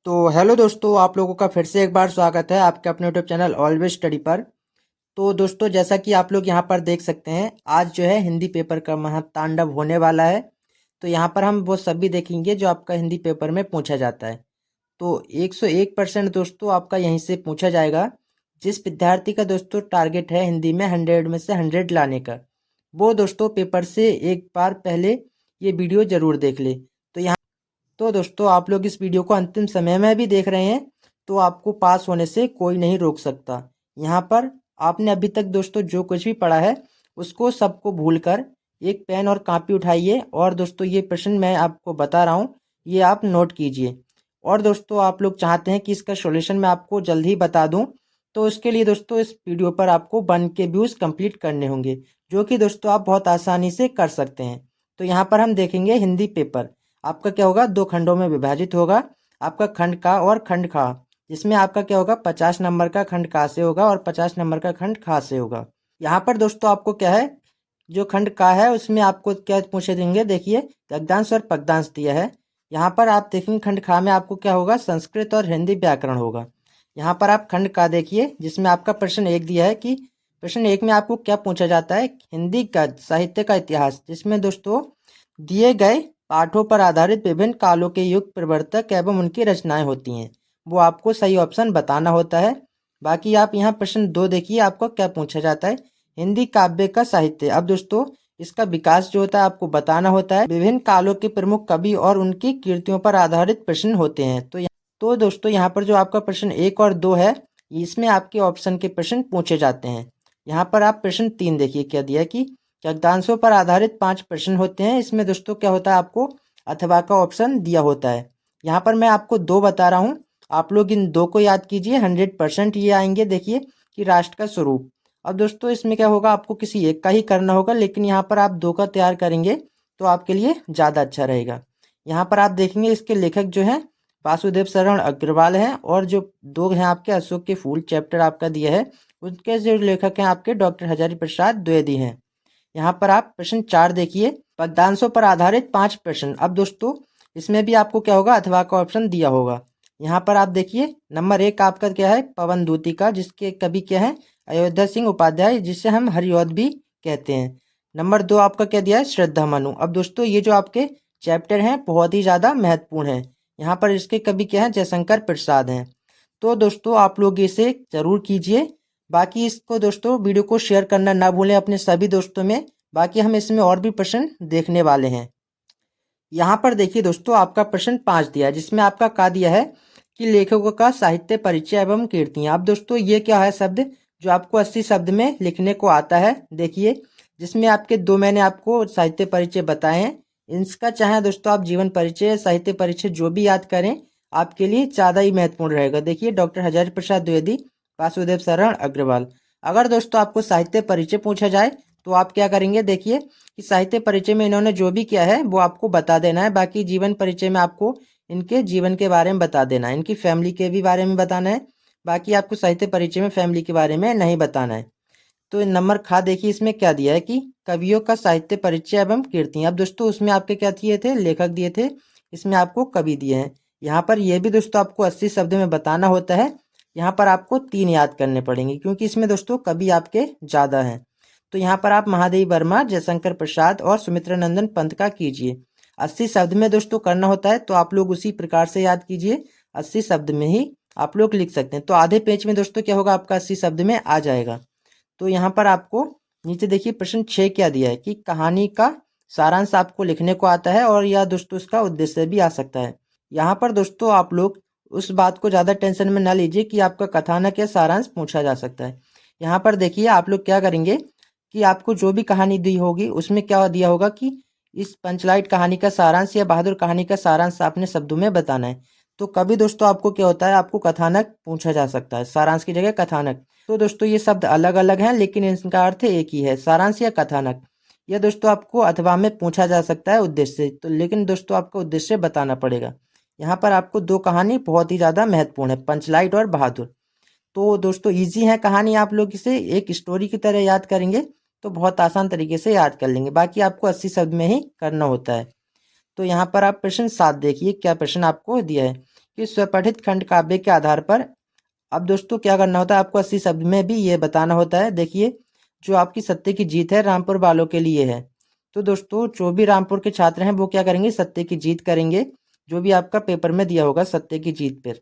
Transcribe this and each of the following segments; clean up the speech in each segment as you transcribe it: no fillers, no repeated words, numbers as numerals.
तो हेलो दोस्तों, आप लोगों का फिर से एक बार स्वागत है आपके अपने यूट्यूब चैनल ऑलवेज स्टडी पर। तो दोस्तों, जैसा कि आप लोग यहाँ पर देख सकते हैं, आज जो है हिंदी पेपर का महातांडव होने वाला है। तो यहाँ पर हम वो सभी देखेंगे जो आपका हिंदी पेपर में पूछा जाता है। तो 101% दोस्तों आपका यहीं से पूछा जाएगा। जिस विद्यार्थी का दोस्तों टारगेट है हिंदी में 100 में से 100 लाने का, वो दोस्तों पेपर से एक बार पहले ये वीडियो ज़रूर देख ले। तो दोस्तों, आप लोग इस वीडियो को अंतिम समय में भी देख रहे हैं तो आपको पास होने से कोई नहीं रोक सकता। यहाँ पर आपने अभी तक दोस्तों जो कुछ भी पढ़ा है उसको सबको भूलकर एक पेन और कॉपी उठाइए और दोस्तों ये प्रश्न मैं आपको बता रहा हूँ, ये आप नोट कीजिए। और दोस्तों, आप लोग चाहते हैं कि इसका सॉल्यूशन मैं आपको जल्द ही बता दूं, तो उसके लिए दोस्तों इस वीडियो पर आपको 1K व्यूज़ कंप्लीट करने होंगे, जो कि दोस्तों आप बहुत आसानी से कर सकते हैं। तो यहाँ पर हम देखेंगे हिंदी पेपर आपका क्या होगा, 2 खंडों में विभाजित होगा। आपका खंड का और खंड खा, जिसमें आपका क्या होगा, 50 नंबर का खंड का से होगा और 50 नंबर का खंड खा से होगा। यहाँ पर दोस्तों आपको क्या है, जो खंड का है उसमें आपको क्या पूछे देंगे, देखिए गद्यांश और पद्यांश दिया है। यहाँ पर आप देखेंगे खंड खा में आपको क्या होगा, संस्कृत और हिंदी व्याकरण होगा। यहाँ पर आप खंड का देखिए, जिसमें आपका प्रश्न 1 दिया है कि प्रश्न 1 में आपको क्या पूछा जाता है, हिंदी गद्य साहित्य का इतिहास, जिसमें दोस्तों दिए गए पाठों पर आधारित विभिन्न कालों के युग प्रवर्तक एवं उनकी रचनाएं होती हैं। वो आपको सही ऑप्शन बताना होता है। बाकी आप यहाँ प्रश्न 2 देखिए, आपको क्या पूछा जाता है, हिंदी काव्य का साहित्य। अब दोस्तों इसका विकास जो होता है आपको बताना होता है। विभिन्न कालों के प्रमुख कवि और उनकी कृतियों पर आधारित प्रश्न होते हैं। तो दोस्तों यहाँ पर जो आपका प्रश्न 1 और 2 है, इसमें आपके ऑप्शन के प्रश्न पूछे जाते हैं। यहाँ पर आप प्रश्न 3 देखिए, क्या दिया है कि गद्यांशों पर आधारित 5 प्रश्न होते हैं। इसमें दोस्तों क्या होता है, आपको अथवा का ऑप्शन दिया होता है। यहाँ पर मैं आपको 2 बता रहा हूँ, आप लोग इन 2 को याद कीजिए, 100% ये आएंगे। देखिए कि राष्ट्र का स्वरूप। अब दोस्तों इसमें क्या होगा, आपको किसी एक का ही करना होगा, लेकिन यहाँ पर आप 2 का तैयार करेंगे तो आपके लिए ज़्यादा अच्छा रहेगा। यहाँ पर आप देखेंगे इसके लेखक जो हैं वासुदेव शरण अग्रवाल हैं, और जो 2 हैं आपके अशोक के फूल चैप्टर आपका दिया है, उनके जो लेखक हैं आपके डॉक्टर हजारी प्रसाद द्विवेदी हैं। यहाँ पर आप प्रश्न 4 देखिए, पद्यांशों पर आधारित 5 प्रश्न। अब दोस्तों इसमें भी आपको क्या होगा, अथवा का ऑप्शन दिया होगा। यहाँ पर आप देखिए नंबर 1 आपका क्या है, पवन दूती का, जिसके कवि क्या है, अयोध्या सिंह उपाध्याय, जिसे हम हरिऔध भी कहते हैं। नंबर 2 आपका क्या दिया है, श्रद्धा मनु। अब दोस्तों ये जो आपके चैप्टर हैं बहुत ही ज़्यादा महत्वपूर्ण है। यहाँ पर इसके कवि क्या है, जयशंकर प्रसाद हैं। तो दोस्तों आप लोग इसे जरूर कीजिए। बाकी इसको दोस्तों वीडियो को शेयर करना ना भूलें अपने सभी दोस्तों में। बाकी हम इसमें और भी प्रश्न देखने वाले हैं। यहाँ पर देखिए दोस्तों, आपका प्रश्न 5 दिया है, जिसमें आपका क्या दिया है कि लेखकों का साहित्य परिचय एवं कीर्तियाँ। अब दोस्तों ये क्या है शब्द, जो आपको 80 शब्द में लिखने को आता है। देखिए जिसमें आपके 2 मैंने आपको साहित्य परिचय बताए हैं। इसका चाहे दोस्तों आप जीवन परिचय, साहित्य परिचय जो भी याद करें, आपके लिए ज़्यादा ही महत्वपूर्ण रहेगा। देखिए डॉक्टर हजारी प्रसाद द्विवेदी, वासुदेव शरण अग्रवाल। अगर दोस्तों आपको साहित्य परिचय पूछा जाए तो आप क्या करेंगे, देखिए कि साहित्य परिचय में इन्होंने जो भी किया है वो आपको बता देना है। बाकी जीवन परिचय में आपको इनके जीवन के बारे में बता देना है, इनकी फैमिली के भी बारे में बताना है। बाकी आपको साहित्य परिचय में फैमिली के बारे में नहीं बताना है। तो नंबर खा देखिए, इसमें क्या दिया है कि कवियों का साहित्य परिचय एवं कीर्तियाँ। अब दोस्तों उसमें आपके क्या दिए थे, लेखक दिए थे, इसमें आपको कवि दिए हैं। यहाँ पर यह भी दोस्तों आपको 80 शब्द में बताना होता है। यहाँ पर आपको 3 याद करने पड़ेंगे, क्योंकि इसमें दोस्तों कवि आपके ज़्यादा हैं। तो यहाँ पर आप महादेवी वर्मा, जयशंकर प्रसाद और सुमित्रा नंदन पंत का कीजिए। 80 शब्द में दोस्तों करना होता है, तो आप लोग उसी प्रकार से याद कीजिए। 80 शब्द में ही आप लोग लिख सकते हैं। तो आधे पेज में दोस्तों क्या होगा, आपका 80 शब्द में आ जाएगा। तो यहाँ पर आपको नीचे देखिए प्रश्न 6 क्या दिया है कि कहानी का सारांश आपको लिखने को आता है, और यह दोस्तों उसका उद्देश्य भी आ सकता है। यहाँ पर दोस्तों आप लोग उस बात को ज़्यादा टेंशन में ना लीजिए कि आपका कथानक या सारांश पूछा जा सकता है। यहाँ पर देखिए आप लोग क्या करेंगे कि आपको जो भी कहानी दी होगी उसमें क्या दिया होगा कि इस पंचलाइट कहानी का सारांश या बहादुर कहानी का सारांश आपने शब्दों में बताना है। तो कभी दोस्तों आपको क्या होता है, आपको कथानक पूछा जा सकता है, सारांश की जगह कथानक। तो दोस्तों ये शब्द अलग अलग हैं, लेकिन इनका अर्थ एक ही है, सारांश या कथानक। यह दोस्तों आपको अथवा में पूछा जा सकता है उद्देश्य, तो लेकिन दोस्तों आपको उद्देश्य बताना पड़ेगा। यहाँ पर आपको 2 कहानी बहुत ही ज़्यादा महत्वपूर्ण है, पंचलाइट और बहादुर। तो दोस्तों इजी है कहानी, आप लोग इसे एक स्टोरी की तरह याद करेंगे तो बहुत आसान तरीके से याद कर लेंगे। बाकी आपको 80 शब्द में ही करना होता है। तो यहाँ पर आप प्रश्न 7 देखिए, क्या प्रश्न आपको दिया है कि स्वपठित खंड काव्य के आधार पर। अब दोस्तों क्या करना होता है आपको 80 शब्द में भी ये बताना होता है। देखिए जो आपकी सत्य की जीत है रामपुर वालों के लिए है। तो दोस्तों जो भी रामपुर के छात्र हैं वो क्या करेंगे, सत्य की जीत करेंगे, जो भी आपका पेपर में दिया होगा सत्य की जीत पर।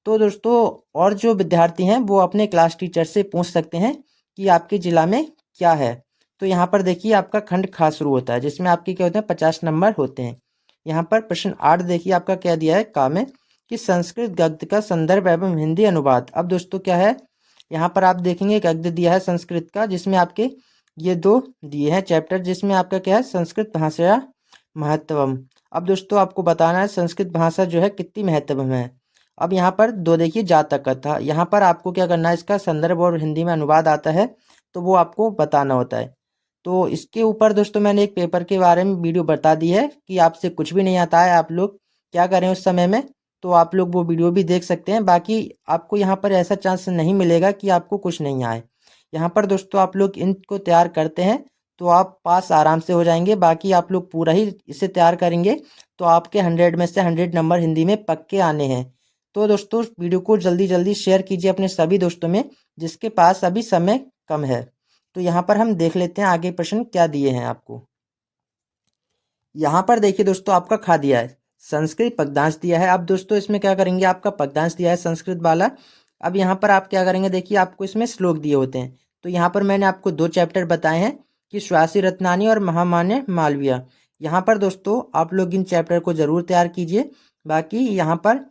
तो दोस्तों और जो विद्यार्थी हैं वो अपने क्लास टीचर से पूछ सकते हैं कि आपके जिला में क्या है। तो यहाँ पर देखिए आपका खंड खा शुरू होता है, जिसमें आपके क्या होते हैं 50 नंबर होते हैं। यहाँ पर प्रश्न 8 देखिए आपका क्या दिया है का में कि संस्कृत गद्य का संदर्भ एवं हिंदी अनुवाद। अब दोस्तों क्या है, यहाँ पर आप देखेंगे गद्य दिया है संस्कृत का, जिसमें आपके ये 2 दिए हैं चैप्टर, जिसमें आपका क्या है संस्कृत भाषा महत्वम। अब दोस्तों आपको बताना है संस्कृत भाषा जो है कितनी महत्वम है। अब यहाँ पर 2 देखिए जातक कथा, यहाँ पर आपको क्या करना है, इसका संदर्भ और हिंदी में अनुवाद आता है तो वो आपको बताना होता है। तो इसके ऊपर दोस्तों मैंने एक पेपर के बारे में वीडियो बता दी है कि आपसे कुछ भी नहीं आता है, आप लोग क्या करें उस समय में, तो आप लोग वो वीडियो भी देख सकते हैं। बाकी आपको यहाँ पर ऐसा चांस नहीं मिलेगा कि आपको कुछ नहीं आए। यहाँ पर दोस्तों आप लोग इनको तैयार करते हैं तो आप पास आराम से हो जाएंगे। बाकी आप लोग पूरा ही इसे तैयार करेंगे तो आपके 100 में से 100 नंबर हिंदी में पक्के आने हैं। तो दोस्तों वीडियो को जल्दी जल्दी शेयर कीजिए अपने सभी दोस्तों में जिसके पास अभी समय कम है। तो यहाँ पर हम देख लेते हैं आगे प्रश्न क्या दिए हैं आपको। यहाँ पर देखिए दोस्तों आपका खा दिया है संस्कृत पद्यांश दिया है। अब दोस्तों इसमें क्या करेंगे, आपका पद्यांश दिया है संस्कृत वाला। अब यहाँ पर आप क्या करेंगे, देखिए आपको इसमें श्लोक दिए होते हैं। तो यहाँ पर मैंने आपको 2 चैप्टर बताए हैं कि श्वासी रत्नानी और महामान्य मालवीय। यहाँ पर दोस्तों आप लोग इन चैप्टर को जरूर तैयार कीजिए। बाकी यहाँ पर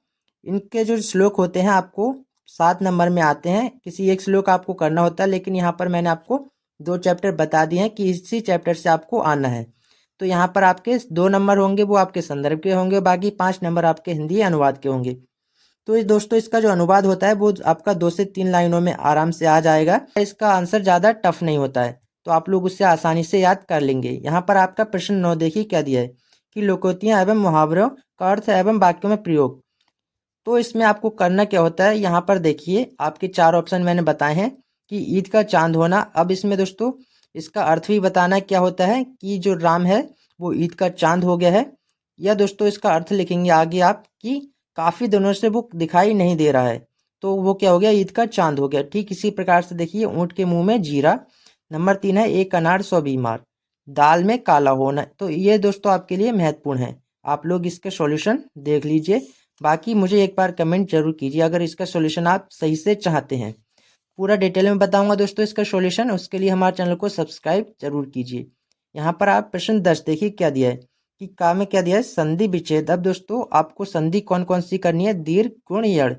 इनके जो श्लोक होते हैं आपको 7 नंबर में आते हैं, किसी एक श्लोक आपको करना होता है, लेकिन यहाँ पर मैंने आपको 2 चैप्टर बता दिए हैं कि इसी चैप्टर से आपको आना है। तो यहाँ पर आपके 2 नंबर होंगे वो आपके संदर्भ के होंगे, बाकी 5 नंबर आपके हिंदी अनुवाद के होंगे। तो दोस्तों इसका जो अनुवाद होता है वो आपका 2 से 3 लाइनों में आराम से आ जाएगा। इसका आंसर ज़्यादा टफ नहीं होता है तो आप लोग उससे आसानी से याद कर लेंगे। यहाँ पर आपका प्रश्न 9 देखिए क्या दिया है कि लोकोक्तियाँ एवं मुहावरों का अर्थ एवं वाक्यों में प्रयोग। तो इसमें आपको करना क्या होता है, यहाँ पर देखिए आपके 4 ऑप्शन मैंने बताए हैं कि ईद का चांद होना। अब इसमें दोस्तों इसका अर्थ भी बताना क्या होता है कि जो राम है वो ईद का चांद हो गया है, या दोस्तों इसका अर्थ लिखेंगे आगे आप कि काफ़ी दिनों से वो दिखाई नहीं दे रहा है तो वो क्या हो गया, ईद का चांद हो गया। ठीक इसी प्रकार से देखिए ऊँट के मुंह में जीरा। नंबर 3 है एक अनार 100 बीमार, दाल में काला होना। तो ये दोस्तों आपके लिए महत्वपूर्ण है, आप लोग इसके सॉल्यूशन देख लीजिए। बाकी मुझे एक बार कमेंट जरूर कीजिए अगर इसका सॉल्यूशन आप सही से चाहते हैं। पूरा डिटेल में बताऊंगा दोस्तों इसका सॉल्यूशन, उसके लिए हमारे चैनल को सब्सक्राइब जरूर कीजिए। यहाँ पर आप प्रश्न 10 देखिए क्या दिया है कि का में क्या दिया है संधि विच्छेद। अब दोस्तों आपको संधि कौन कौन सी करनी है, दीर्घ गुण यड़,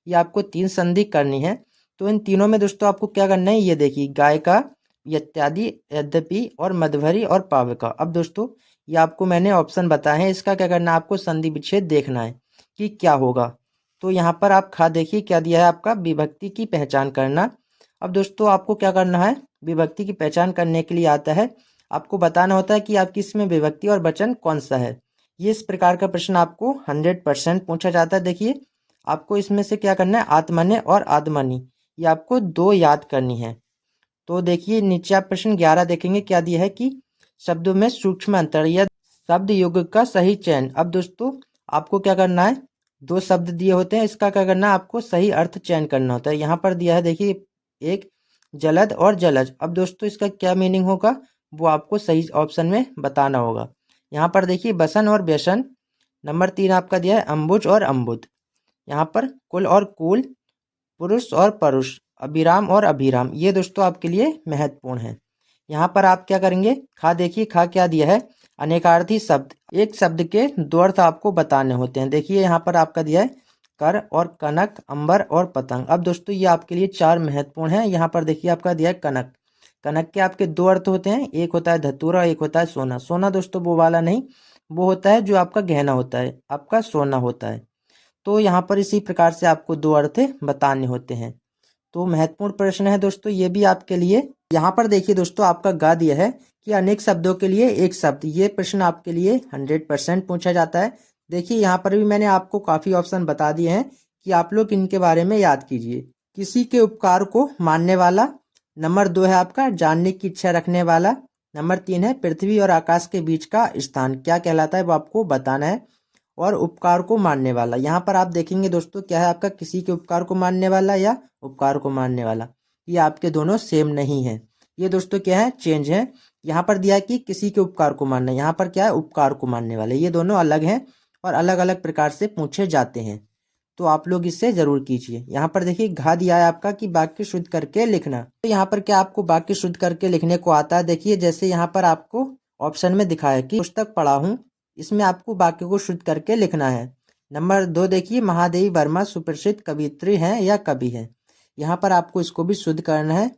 ये आपको 3 संधि करनी है। तो इन तीनों में दोस्तों आपको क्या करना है, ये देखिए गाय का, इत्यादि, यद्यपि और मधुभरी और पावका। अब दोस्तों ये आपको मैंने ऑप्शन बताए हैं, इसका क्या करना है, आपको संधि विच्छेद देखना है कि क्या होगा। तो यहाँ पर आप खा देखिए क्या दिया है आपका विभक्ति की पहचान करना। अब दोस्तों आपको क्या करना है, विभक्ति की पहचान करने के लिए आता है आपको बताना होता है कि आपकी इसमें विभक्ति और वचन कौन सा है। ये इस प्रकार का प्रश्न आपको 100% पूछा जाता है। देखिए आपको इसमें से क्या करना है, आत्मन्य और आदमनी, ये आपको 2 याद करनी है। तो देखिए नीचे आप प्रश्न 11 देखेंगे क्या दिया है कि शब्दों में सूक्ष्म अंतर या शब्द युग का सही चयन। अब दोस्तों आपको क्या करना है, 2 शब्द दिए होते हैं, इसका क्या करना है, आपको सही अर्थ चयन करना होता है। यहाँ पर दिया है देखिए एक जलद और जलज। अब दोस्तों इसका क्या मीनिंग होगा वो आपको सही ऑप्शन में बताना होगा। यहाँ पर देखिए बसन और व्यसन। नंबर 3 आपका दिया है अम्बुज और अम्बुद। यहाँ पर कुल और कुल, पुरुष और परुष, अभिराम और अभिराम, ये दोस्तों आपके लिए महत्वपूर्ण है। यहाँ पर आप क्या करेंगे, खा देखिए खा क्या दिया है अनेकार्थी शब्द, एक शब्द के 2 अर्थ आपको बताने होते हैं। देखिए यहाँ पर आपका दिया है कर और कनक, अंबर और पतंग। अब दोस्तों ये आपके लिए 4 महत्वपूर्ण हैं। यहाँ पर देखिए आपका दिया है कनक। कनक के आपके 2 अर्थ होते हैं, एक होता है धतूरा, एक होता है सोना। सोना दोस्तों वो वाला नहीं, वो होता है जो आपका गहना होता है, आपका सोना होता है। तो यहाँ पर इसी प्रकार से आपको 2 अर्थ बताने होते हैं। तो महत्वपूर्ण प्रश्न है दोस्तों ये भी आपके लिए। यहाँ पर देखिए दोस्तों आपका गा दिया है कि अनेक शब्दों के लिए एक शब्द, ये प्रश्न आपके लिए 100% पूछा जाता है। देखिए यहाँ पर भी मैंने आपको काफ़ी ऑप्शन बता दिए हैं कि आप लोग इनके बारे में याद कीजिए। किसी के उपकार को मानने वाला। नंबर 2 है आपका जानने की इच्छा रखने वाला। नंबर 3 है पृथ्वी और आकाश के बीच का स्थान क्या कहलाता है वो आपको बताना है। और उपकार को मानने वाला। यहाँ पर आप देखेंगे दोस्तों क्या है आपका, किसी के उपकार को मानने वाला या उपकार को मानने वाला, ये आपके दोनों सेम नहीं है। ये दोस्तों क्या है, चेंज है। यहाँ पर दिया है कि किसी के उपकार को मानना, यहाँ पर क्या है, उपकार को मानने वाले। ये दोनों अलग हैं और अलग अलग प्रकार से पूछे जाते हैं, तो आप लोग इससे जरूर कीजिए। यहाँ पर देखिए घा दिया है आपका कि वाक्य शुद्ध करके लिखना। तो यहाँ पर क्या आपको वाक्य शुद्ध करके लिखने को आता है? देखिए जैसे यहाँ पर आपको ऑप्शन में दिखा है कि पुस्तक पढ़ा हूँ, इसमें आपको वाक्य को शुद्ध करके लिखना है। नंबर 2 देखिए, महादेवी वर्मा सुप्रसिद्ध कवियत्री हैं या कवि हैं, यहाँ पर आपको इसको भी शुद्ध करना है।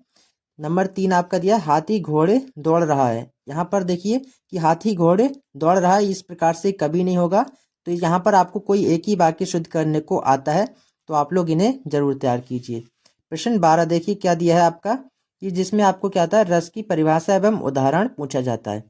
नंबर 3 आपका दिया हाथी घोड़े दौड़ रहा है, यहाँ पर देखिए कि हाथी घोड़े दौड़ रहा है, इस प्रकार से कभी नहीं होगा। तो यहाँ पर आपको कोई एक ही वाक्य शुद्ध करने को आता है, तो आप लोग इन्हें जरूर तैयार कीजिए। प्रश्न 12 देखिए क्या दिया है आपका, कि जिसमें आपको क्या आता है, रस की परिभाषा एवं उदाहरण पूछा जाता है।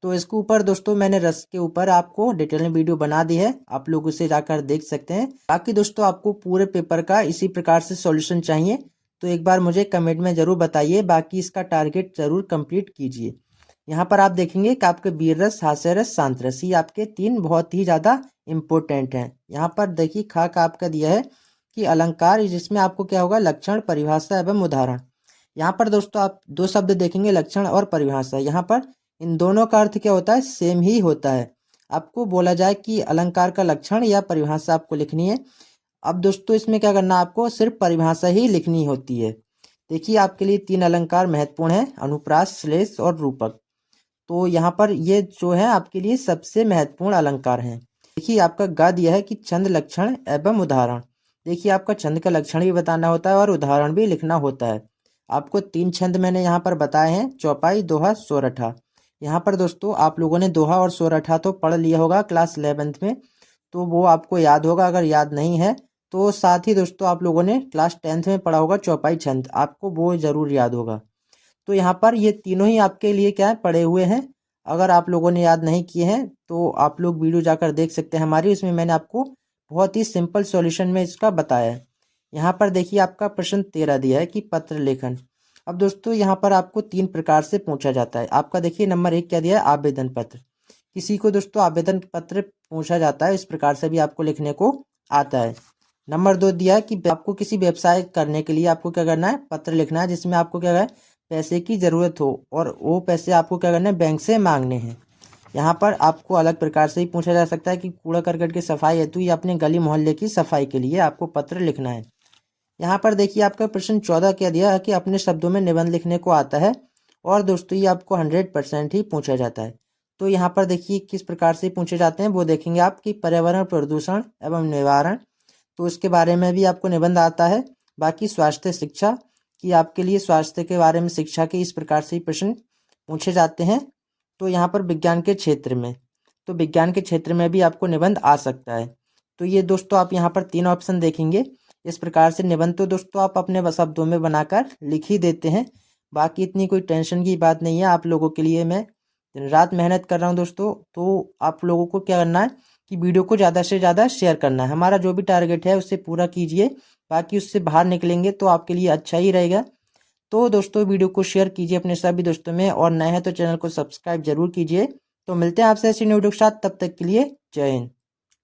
तो इसके ऊपर दोस्तों मैंने रस के ऊपर आपको डिटेल में वीडियो बना दी है, आप लोग उसे जाकर देख सकते हैं। बाकी दोस्तों आपको पूरे पेपर का इसी प्रकार से सॉल्यूशन चाहिए तो एक बार मुझे कमेंट में जरूर बताइए, बाकी इसका टारगेट जरूर कंप्लीट कीजिए। यहाँ पर आप देखेंगे कि आपके वीर रस, हास्य रस, शांत रस, ये आपके 3 बहुत ही ज़्यादा इम्पोर्टेंट हैं। यहाँ पर देखिए खा का आपका दिया है कि अलंकार, जिसमें आपको क्या होगा, लक्षण, परिभाषा एवं उदाहरण। यहाँ पर दोस्तों आप 2 शब्द देखेंगे, लक्षण और परिभाषा। यहाँ पर इन दोनों का अर्थ क्या होता है, सेम ही होता है। आपको बोला जाए कि अलंकार का लक्षण या परिभाषा आपको लिखनी है। अब दोस्तों इसमें क्या करना, आपको सिर्फ परिभाषा ही लिखनी होती है। देखिए आपके लिए 3 अलंकार महत्वपूर्ण है, अनुप्रास, श्लेष और रूपक। तो यहाँ पर ये जो है आपके लिए सबसे महत्वपूर्ण अलंकार हैं। देखिए आपका ग दिया है कि छंद, लक्षण एवं उदाहरण। देखिए आपका छंद का लक्षण भी बताना होता है और उदाहरण भी लिखना होता है। आपको 3 छंद मैंने यहाँ पर बताए हैं, चौपाई, दोहा, सोरठा। यहाँ पर दोस्तों आप लोगों ने दोहा और सोरठा तो पढ़ लिया होगा क्लास 11th में, तो वो आपको याद होगा। अगर याद नहीं है तो साथ ही दोस्तों आप लोगों ने क्लास 10th में पढ़ा होगा चौपाई छंद, आपको वो जरूर याद होगा। तो यहाँ पर ये तीनों ही आपके लिए क्या है, पढ़े हुए हैं। अगर आप लोगों ने याद नहीं किए हैं तो आप लोग वीडियो जाकर देख सकते हैं हमारी, इसमें मैंने आपको बहुत ही सिंपल सॉल्यूशन में इसका बताया है। यहाँ पर देखिए आपका प्रश्न 13 दिया है कि पत्र लेखन। अब दोस्तों यहाँ पर आपको 3 प्रकार से पूछा जाता है। आपका देखिए नंबर 1 क्या दिया है, आवेदन पत्र। किसी को दोस्तों आवेदन पत्र पूछा जाता है, इस प्रकार से भी आपको लिखने को आता है। नंबर 2 दिया है कि आपको किसी व्यवसाय करने के लिए आपको क्या करना है, पत्र लिखना है, जिसमें आपको क्या है, पैसे की ज़रूरत हो और वो पैसे आपको क्या करना है, बैंक से मांगने हैं। यहाँ पर आपको अलग प्रकार से ही पूछा जा सकता है कि कूड़ा करकट की सफाई हेतु या अपने गली मोहल्ले की सफाई के लिए आपको पत्र लिखना है। यहाँ पर देखिए आपका प्रश्न 14 क्या दिया है कि अपने शब्दों में निबंध लिखने को आता है, और दोस्तों ये आपको 100% ही पूछा जाता है। तो यहाँ पर देखिए किस प्रकार से पूछे जाते हैं वो देखेंगे आप, कि पर्यावरण प्रदूषण एवं निवारण, तो इसके बारे में भी आपको निबंध आता है। बाकी स्वास्थ्य शिक्षा, कि आपके लिए स्वास्थ्य के बारे में शिक्षा के इस प्रकार से प्रश्न पूछे जाते हैं। तो यहाँ पर विज्ञान के क्षेत्र में, तो विज्ञान के क्षेत्र में भी आपको निबंध आ सकता है। तो ये दोस्तों आप यहाँ पर 3 ऑप्शन देखेंगे, इस प्रकार से निबंध तो दोस्तों आप अपने शब्दों में बनाकर लिख ही देते हैं। बाकी इतनी कोई टेंशन की बात नहीं है, आप लोगों के लिए मैं दिन रात मेहनत कर रहा हूँ दोस्तों। तो आप लोगों को क्या करना है कि वीडियो को ज़्यादा से ज़्यादा शेयर करना है। हमारा जो भी टारगेट है उससे पूरा कीजिए, बाकी उससे बाहर निकलेंगे तो आपके लिए अच्छा ही रहेगा। तो दोस्तों वीडियो को शेयर कीजिए अपने सभी दोस्तों में, और नए हैं तो चैनल को सब्सक्राइब जरूर कीजिए। तो मिलते हैं आपसे ऐसी वीडियो के साथ, तब तक के लिए जय हिंद।